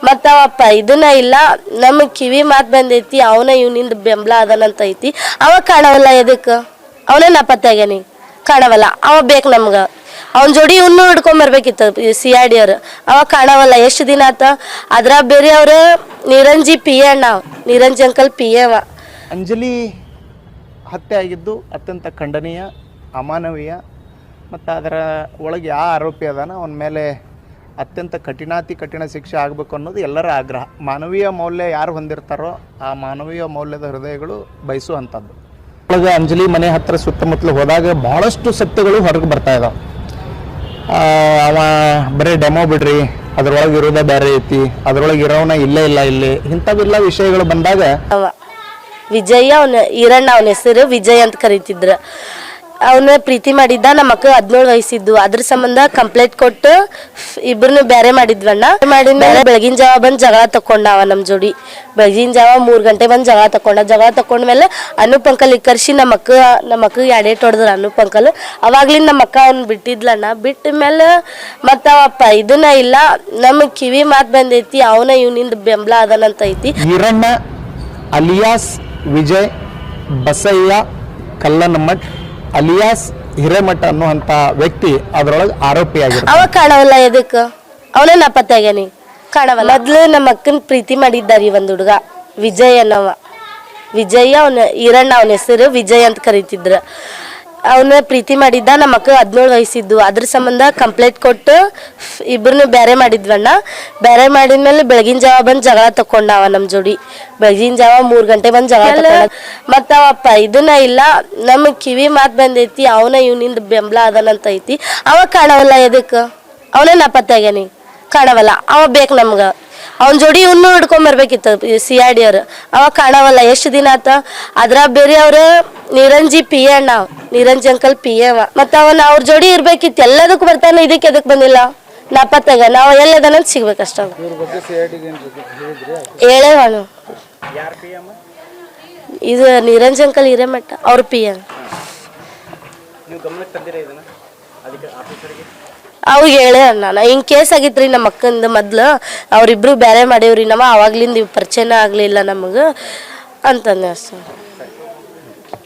ಮತ್ತು ಅವಪ್ಪ ಇದನ್ನ ಇಲ್ಲ ನಮಗೆ ಕಿವಿ ಮಾತು ಬಂದೈತಿ ಅವನ ಇವನಿಂದ ಬೆಂಬಲ ಅದನಂತ ಐತಿ ಅವ ಕಾಣವಲ್ಲ ಎದಕ್ಕೆ ಅವನೇ ನಾಪತ್ತಾಗ್ಯಾನಿ ಕಾಣವಲ್ಲ ಅವ ಬೇಕು ನಮ್ಗೆ ಅವನ ಜೋಡಿ ಇನ್ನೂ ಹಿಡ್ಕೊಂಬರ್ಬೇಕಿತ್ತು CID ಅವ್ರು ಅವ ಕಾಣವಲ್ಲ ಎಷ್ಟು ದಿನ ಆತ ಅದ್ರ ಬೇರೆ ಅವ್ರು ನಿರಂಜಿ PA ಅಣ್ಣ ನಿರಂಜಿ ಅಂಕಲ್ PA ಅವ. ಅಂಜಲಿ ಹತ್ಯೆ ಆಗಿದ್ದು ಅತ್ಯಂತ ಖಂಡನೀಯ ಅಮಾನವೀಯ ಮತ್ತು ಅದರ ಒಳಗೆ ಯಾವ ಆರೋಪಿ ಅದಾನ ಅವನ ಮೇಲೆ ಅತ್ಯಂತ ಕಠಿಣ ಶಿಕ್ಷೆ ಆಗಬೇಕು ಅನ್ನೋದು ಎಲ್ಲರ ಆಗ್ರಹ. ಮಾನವೀಯ ಮೌಲ್ಯ ಯಾರು ಹೊಂದಿರ್ತಾರೋ ಆ ಮಾನವೀಯ ಮೌಲ್ಯದ ಹೃದಯಗಳು ಬಯಸುವಂಥದ್ದು. ಒಳಗೆ ಅಂಜಲಿ ಮನೆ ಹತ್ತಿರ ಸುತ್ತಮುತ್ತಲು ಹೋದಾಗ ಭಾಳಷ್ಟು ಸತ್ಯಗಳು ಹೊರಗೆ ಬರ್ತಾ ಇದಾವೆ. ಅವ ಬರೀ ಡೆಮೋ ಬಿಡ್ರಿ, ಅದ್ರೊಳಗೆ ಇರೋದೇ ಬೇರೆ ಐತಿ, ಅದ್ರೊಳಗೆ ಇರೋನ ಇಲ್ಲೇ ಇಲ್ಲ ಇಲ್ಲಿ ಇಂಥವೆಲ್ಲ ವಿಷಯಗಳು ಬಂದಾಗ ವಿಜಯ್ ಅವನ ಈರಣ್ಣ ಅವನ ಹೆಸರು ವಿಜಯ್ ಅಂತ ಕರೀತಿದ್ರು. ಅವನ ಪ್ರೀತಿ ಮಾಡಿದ್ದ ನಮ್ಮ ಅಕ್ಕ 17 ವಯಸ್ಸಿದ್ದು. ಅದ್ರ ಸಂಬಂಧ ಕಂಪ್ಲೇಂಟ್ ಕೊಟ್ಟು ಇಬ್ಬರನ್ನು ಬೇರೆ ಮಾಡಿದ್ವಣ್ಣ. ಮಾಡಿದ್ಮೇಲೆ ಬೆಳಗಿನ ಜಾವ ಬಂದು ಜಗಳ ತಕೊಂಡವ ನಮ್ಮ ಜೋಡಿ. ಬೆಳಗಿನ ಜಾವ 3 ಗಂಟೆ ಬಂದು ಜಗಳ ತಕೊಂಡ್ಮೇಲೆ ಅನೂಪ್ ಅಂಕಲ್ ಕರ್ಸಿ ನಮ್ಮ ಅಕ್ಕಗೆ ಎಡೇಟ್ ಹೊಡೆದ್ರು ಅನೂಪ್ ಅಂಕಲ್. ಅವಾಗ್ಲಿಂದ ನಮ್ಮ ಅಕ್ಕ ಅವ್ನ ಬಿಟ್ಟಿದ್ಲಣ್ಣ. ಬಿಟ್ಟ ಮೇಲೆ ಮತ್ತು ಅವಪ್ಪ ಇದನ್ನ ಇಲ್ಲ ನಮಗೆ ಕಿವಿ ಮಾತು ಬಂದೈತಿ ಅವನ ಇವನಿಂದ ಬೆಂಬಲ ಅದನಂತ ಐತಿ. ಈರಣ್ಣ ಅಲಿಯಾಸ್ ವಿಜಯ್ ಬಸಯ್ಯ ಕಲ್ಲನಮಠ್ ಅಲಿಯಾಸ್ ಹಿರೇಮಠ ಅನ್ನುವಂಥ ವ್ಯಕ್ತಿ ಅದರೊಳಗೆ ಆರೋಪಿಯಾಗಿರ್ತಾನೆ. ಅವ ಕಾಣವಲ್ಲ ಎದಕ್ಕೆ ಅವನೇ ನಾಪತ್ತಾಗ್ಯಾನಿ ಕಾಣವಲ್ಲ. ಮೊದ್ಲು ನಮ್ಮ ಅಕ್ಕನ ಪ್ರೀತಿ ಮಾಡಿದ್ದಾರಿ ಒಂದು ಹುಡುಗ ವಿಜಯ್ ಅನ್ನವ. ವಿಜಯ್ ಅವನ ಈರಣ್ಣ ಅವನ ಹೆಸರು ವಿಜಯ್ ಅಂತ ಕರೀತಿದ್ರು. ಅವನ ಪ್ರೀತಿ ಮಾಡಿದ್ದ ನಮ್ಮ ಅಕ್ಕ 17 ವಯಸ್ಸಿದ್ದು. ಅದ್ರ ಸಂಬಂಧ ಕಂಪ್ಲೇಂಟ್ ಕೊಟ್ಟು ಇಬ್ಬರನ್ನು ಬೇರೆ ಮಾಡಿದ್ವಣ್ಣ. ಬೇರೆ ಮಾಡಿದ್ಮೇಲೆ ಬೆಳಗಿನ ಜಾವ ಬಂದು ಜಗಳ ತಕೊಂಡವ ನಮ್ಮ ಜೋಡಿ. ಬೆಳಗಿನ ಜಾವ 3 ಗಂಟೆ ಬಂದು ಜಗಳ ತಕೊಂಡ. ಮತ್ತು ಅವಪ್ಪ ಇದನ್ನ ಇಲ್ಲ ನಮಗೆ ಕಿವಿ ಮಾತು ಬಂದೈತಿ ಅವನ ಇವನಿಂದ ಬೆಂಬಲ ಅದನಂತ ಐತಿ ಅವ ಕಾಣವಲ್ಲ ಎದಕ್ಕೆ ಅವನೇ ನಾಪತ್ತಾಗ್ಯಾನಿ ಕಾಣವಲ್ಲ ಅವ ಬೇಕು ನಮ್ಗೆ ಅವನ ಜೋಡಿ ಇನ್ನೂ ಹಿಡ್ಕೊಂಬರ್ಬೇಕಿತ್ತು CID ಅವ್ರು ಅವ ಕಾಣವಲ್ಲ ಎಷ್ಟು ದಿನ ಆತ ಅದ್ರ ಬೇರೆ ಅವ್ರು ನಿರಂಜಿ PA ಅಣ್ಣ ನಿರಂಜಿ ಅಂಕಲ್ PA ಅವ. ಮತ್ತು ಅವನ ಅವ್ರ ಜೋಡಿ ಇರ್ಬೇಕಿತ್ತು ಎಲ್ಲದಕ್ಕೂ ಬರ್ತಾನೆ ಇದಕ್ಕೆ ಎದಕ್ಕೆ ಬಂದಿಲ್ಲ ನಾಪತ್ತಾಗ ನಾವು ಎಲ್ಲದನ್ನಂತ ಸಿಗ್ಬೇಕಷ್ಟ. ಹೇಳೇವಣ ಇದು ನಿರಂಜಿ ಅಂಕಲ್ ಹಿರೇಮಠ ಅವ್ರ PA. ಅವ್ರಿಗೆ ಹೇಳೇ ನಾನು ಹಿಂಗೆ ಕೇಸ್ ಆಗಿತ್ರಿ ನಮ್ಮ ಅಕ್ಕಂದು ಮೊದ್ಲು ಅವರಿಬ್ರು ಬೇರೆ ಮಾಡೇವ್ರಿ. ಅವಾಗ್ಲಿಂದ ಪರಿಚಯನ ಆಗಲಿಲ್ಲ ನಮಗೆ ಅಂತಂದೆ ಅಷ್ಟೇ.